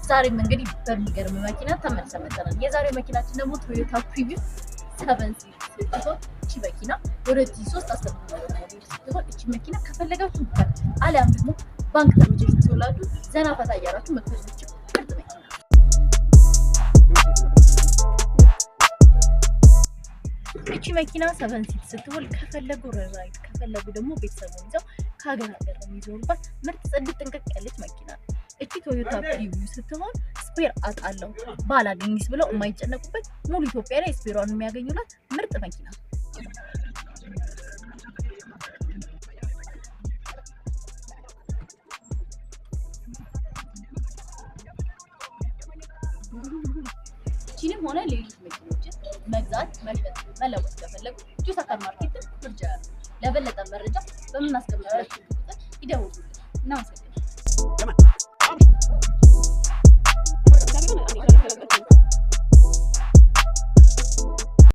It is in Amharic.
ዛሬም እንግዲህ በሚገርም መኪና ተመልሰን መጥተናል። የዛሬው መኪናችን ደግሞ ቶዮታ ፕሪቪው 7 ሲት ስትሆን እቺ መኪና 2003 አስተምሮ ስትሆን እቺ መኪና ከፈለጋችሁ አሊያም ደግሞ ባንክ ተመጭ ትውላችሁ ዘና ፈታ እያላችሁ መጥተናችሁ ምርጥ መኪና እቺ መኪና 7 ሲት ስትሆን ከፈለጉ ራይድ ከፈለጉ ደግሞ ቤተሰቡን ይዘው ከሀገር ሀገር የሚዞሩባት ምርጥ ጽድት ጥንቅቅ ያለች መኪና ነው። እቺ ቶዮታ ፕሪቪው ስትሆን ስፔር አጣለው ባላገኝስ ብለው የማይጨነቁበት ሙሉ ኢትዮጵያ ላይ ስፔሯን የሚያገኙላት ምርጥ መኪና እቺንም ሆነ ሌሎች መኪኖችን መግዛት መሸጥ መለወጥ ከፈለጉ ጁስ አካር ማርኬት ምርጫ ለበለጠ መረጃ በምን አስቀምጣችሁ